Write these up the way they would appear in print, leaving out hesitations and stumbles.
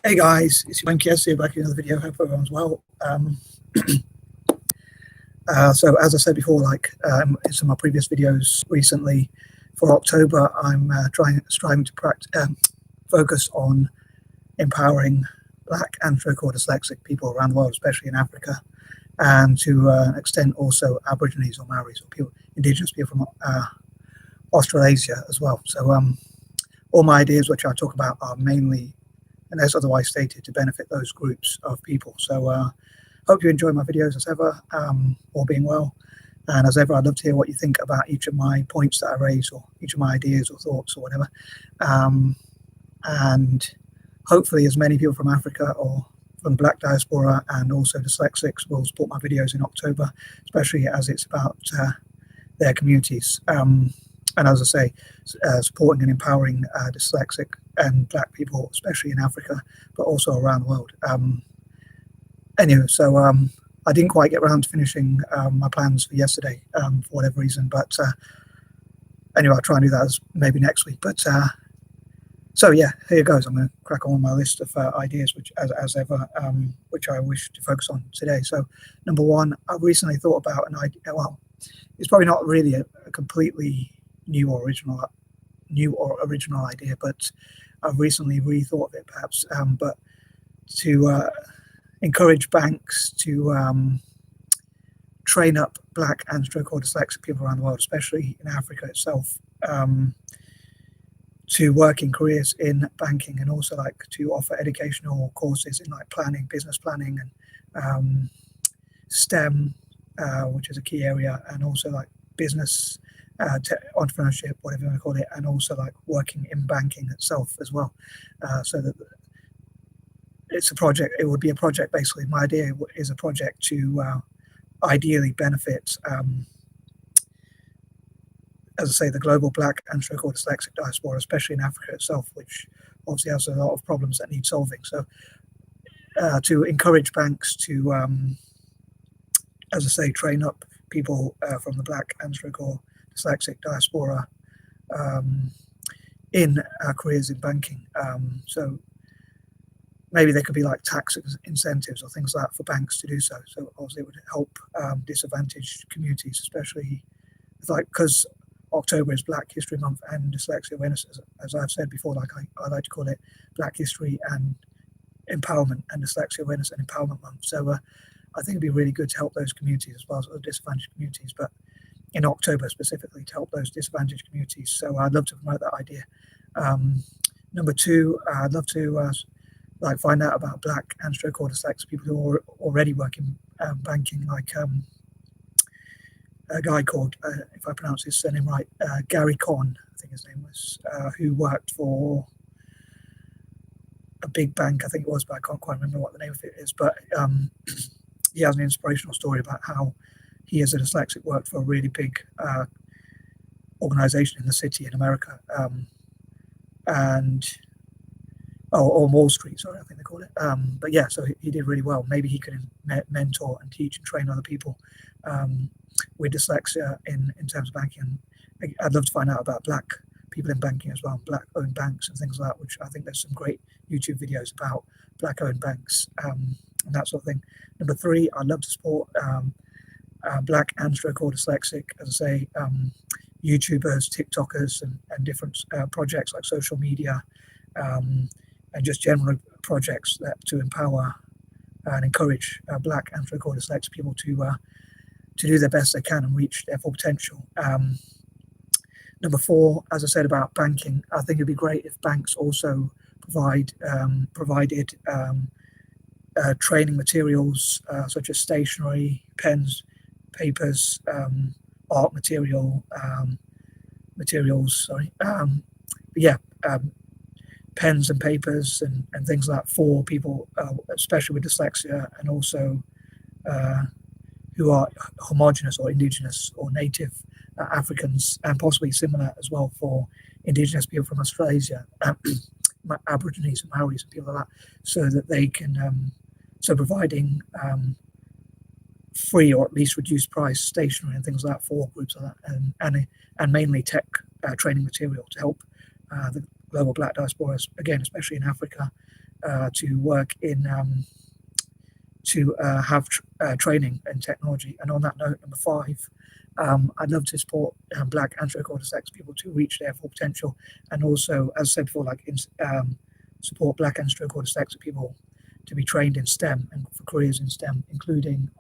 Hey guys, it's M.K.S here, back in another video. Hope everyone's well. So as I said before, in some of my previous videos recently, for October, I'm striving to focus on empowering Black and so-called dyslexic people around the world, especially in Africa, and to an extent also Aborigines or Maoris or people, indigenous people from Australasia as well. So all my ideas which I talk about are mainly, unless otherwise stated, to benefit those groups of people. So hope you enjoy my videos as ever, all being well. And as ever, I'd love to hear what you think about each of my points that I raise, or each of my ideas or thoughts or whatever. And hopefully as many people from Africa or from the Black diaspora and also dyslexics will support my videos in October, especially as it's about their communities. And as I say, supporting and empowering dyslexic and Black people, especially in Africa, but also around the world. Anyway, so I didn't quite get around to finishing my plans for yesterday for whatever reason, but anyway, I'll try and do that maybe next week. But so yeah, here goes. I'm going to crack on my list of ideas, which as ever, which I wish to focus on today. So number one, I recently thought about an idea. Well, it's probably not really a completely new or original idea, but I've recently rethought of it, perhaps. But to encourage banks to train up Black and so-called dyslexic people around the world, especially in Africa itself, to work in careers in banking, and also to offer educational courses in planning, business planning, and STEM, which is a key area, and also business entrepreneurship, whatever you want to call it, and also working in banking itself as well. So that it's a project. It would be a project. Basically, my idea is a project to ideally benefit, as I say, the global Black and so-called dyslexic diaspora, especially in Africa itself, which obviously has a lot of problems that need solving. So to encourage banks to, as I say, train up people from the Black and so-called dyslexic diaspora in careers in banking. So maybe there could be tax incentives or things like that for banks to do so. So obviously it would help disadvantaged communities, especially because October is Black History Month and Dyslexia Awareness, as I've said before, I like to call it Black History and Empowerment and Dyslexia Awareness and Empowerment Month. So I think it'd be really good to help those communities as well as other disadvantaged communities, but in October specifically to help those disadvantaged communities. So I'd love to promote that idea. Number two, I'd love to find out about Black and so-called dyslexic people who are already working banking, a guy called, if I pronounce his surname right, Gary Conn, I think his name was, who worked for a big bank, I think it was, but I can't quite remember what the name of it is. But he has an inspirational story about how he, as a dyslexic, worked for a really big organization in the city in America, or Wall Street, sorry, I think they call it. But yeah, so he did really well. Maybe he could mentor and teach and train other people with dyslexia in terms of banking. I'd love to find out about Black people in banking as well, Black-owned banks and things like that, which I think there's some great YouTube videos about Black-owned banks and that sort of thing. Number three, I'd love to support Black and so-called dyslexic, as I say, YouTubers, TikTokers, and different projects like social media, and just general projects to empower and encourage Black and so-called dyslexic people to do their best they can and reach their full potential. Number four, as I said about banking, I think it'd be great if banks also provided training materials such as stationery, pens, papers, art materials, pens and papers and things like that for people, especially with dyslexia, and also who are homogenous or indigenous or native Africans, and possibly similar as well for indigenous people from Australasia, Aborigines and Maoris and people like that, so that they can, so providing free or at least reduced price stationery and things like that for groups like that, and mainly tech training material to help global Black diaspora, again, especially in Africa, to work in to have training in technology. And on that note, number 5, I'd love to support Black and stroke dyslexic people to reach their full potential, and also, as I said before, like support Black and stroke dyslexic people to be trained in STEM and for careers in STEM, including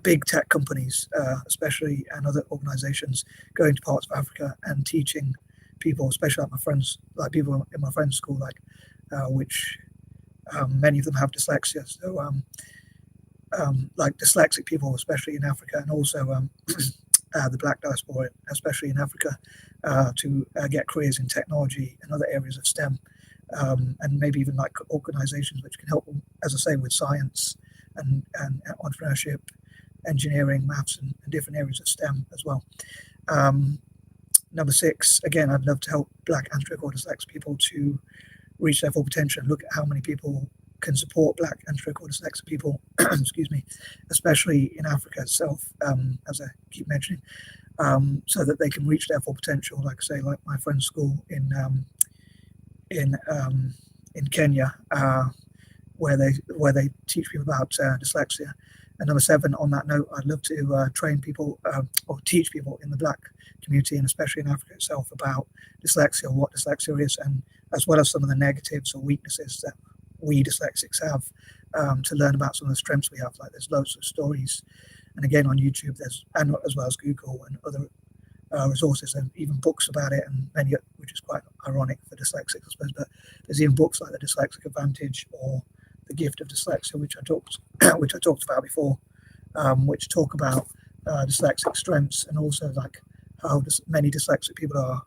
big tech companies, especially, and other organizations, going to parts of Africa and teaching people, especially like my friends, like people in my friend's school, like which many of them have dyslexia. So like dyslexic people, especially in Africa, and also the Black diaspora, especially in Africa, to get careers in technology and other areas of STEM, and maybe even like organizations which can help them, as I say, with science and entrepreneurship, engineering, maths, and different areas of STEM as well. Number 6, again, I'd love to help Black and stroke dyslexic people to reach their full potential and look at how many people can support Black and stroke dyslexic people, excuse me, especially in Africa itself, as I keep mentioning, so that they can reach their full potential. Like I say, like my friend's school in Kenya, where they teach people about dyslexia. And number 7, on that note, I'd love to train people or teach people in the Black community, and especially in Africa itself, about dyslexia, what dyslexia is, and as well as some of the negatives or weaknesses that we dyslexics have, to learn about some of the strengths we have. Like, there's loads of stories, and again on YouTube, and as well as Google and other resources, and even books about it, and many, which is quite ironic for dyslexics, I suppose. But there's even books like The Dyslexic Advantage or The Gift of Dyslexia, which I talked about before, which talk about dyslexic strengths, and also like how many dyslexic people are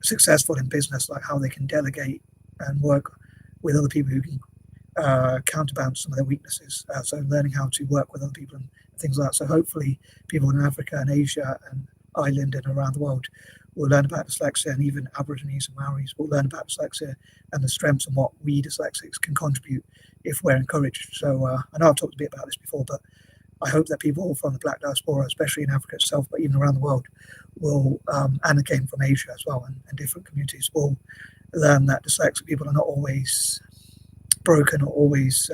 successful in business, like how they can delegate and work with other people who can counterbalance some of their weaknesses. So learning how to work with other people and things like that. So hopefully people in Africa and Asia and Ireland and around the world will learn about dyslexia, and even Aborigines and Maoris will learn about dyslexia and the strengths and what we dyslexics can contribute if we're encouraged. So I know I've talked a bit about this before, but I hope that people from the Black diaspora, especially in Africa itself, but even around the world, will, and again from Asia as well, and different communities, will learn that dyslexic people are not always broken, or always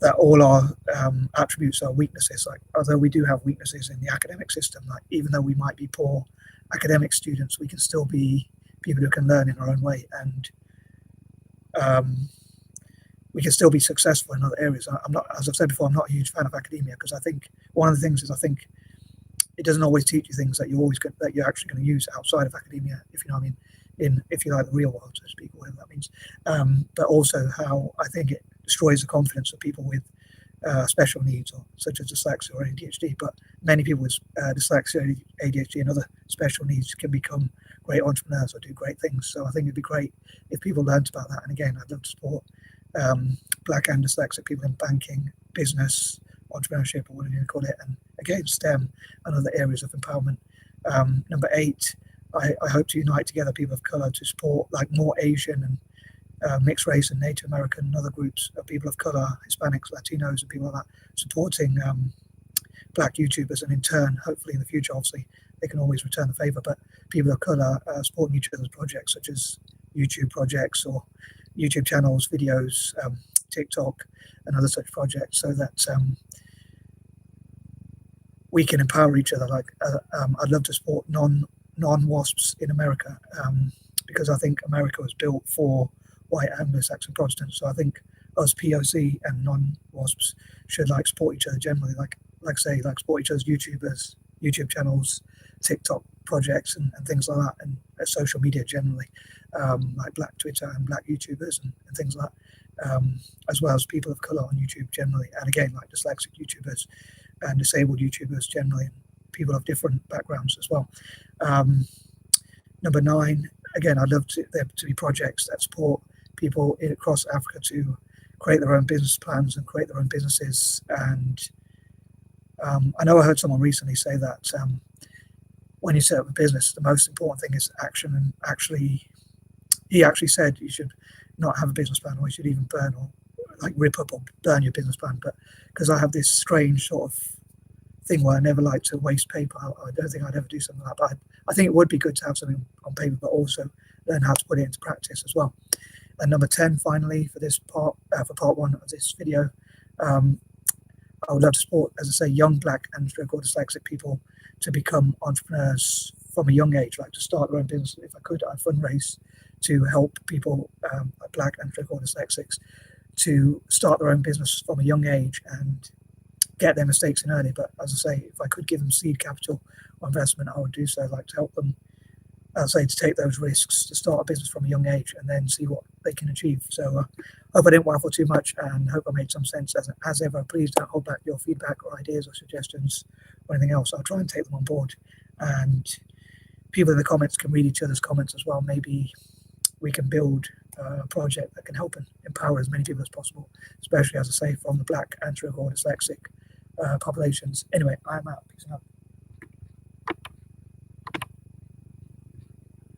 that all our attributes are weaknesses. Like, although we do have weaknesses in the academic system, like even though we might be poor academic students, we can still be people who can learn in our own way, and we can still be successful in other areas. I'm not, as I've said before, I'm not a huge fan of academia, because I think one of the things is, I think it doesn't always teach you things that you're actually going to use outside of academia, if you know what I mean, if you like, the real world, so to speak, or whatever that means. But also how I think it destroys the confidence of people with special needs, or such as dyslexia or ADHD. But many people with dyslexia, ADHD, and other special needs can become great entrepreneurs or do great things. So I think it'd be great if people learned about that. And again, I'd love to support Black and dyslexic people in banking, business, entrepreneurship, or whatever you call it, and again STEM and other areas of empowerment. Number 8, I hope to unite together people of color to support like more Asian and mixed race and Native American and other groups of people of color, Hispanics, Latinos, and people like that, supporting Black YouTubers, and in turn, hopefully in the future, obviously they can always return the favor, but people of color supporting each other's projects, such as YouTube projects or YouTube channels, videos, TikTok, and other such projects, so that we can empower each other. Like I'd love to support non-WASPs in America, because I think America was built for white Anglo-Saxon Protestants. So I think us POC and non-WASPs should like support each other generally, like say, like support each other's YouTubers, YouTube channels, TikTok projects, and things like that, and social media generally, like Black Twitter and Black YouTubers and things like that, as well as people of color on YouTube generally, and again like dyslexic YouTubers and disabled YouTubers generally, and people of different backgrounds as well. Number 9, again, I'd love there to be projects that support people across Africa to create their own business plans and create their own businesses. And I know I heard someone recently say that when you set up a business, the most important thing is action. And he actually said you should not have a business plan, or you should even burn or like rip up or burn your business plan. But because I have this strange sort of thing where I never like to waste paper. I don't think I'd ever do something like that, but I think it would be good to have something on paper, but also learn how to put it into practice as well. And number 10, finally, for this part, for part 1 of this video, I would love to support, as I say, young Black and dyslexic people to become entrepreneurs from a young age, like to start their own business. If I could, I'd fundraise to help people, Black and dyslexics, to start their own business from a young age and get their mistakes in early. But as I say, if I could give them seed capital or investment, I would do so. I'd like to help them, as I say, to take those risks, to start a business from a young age and then see what they can achieve. So hope I didn't waffle too much, and hope I made some sense. As ever, please don't hold back your feedback or ideas or suggestions or anything else. I'll try and take them on board. And people in the comments can read each other's comments as well. Maybe we can build a project that can help and empower as many people as possible, especially, as I say, from the Black and dyslexic populations. Anyway, I'm out. Peace out.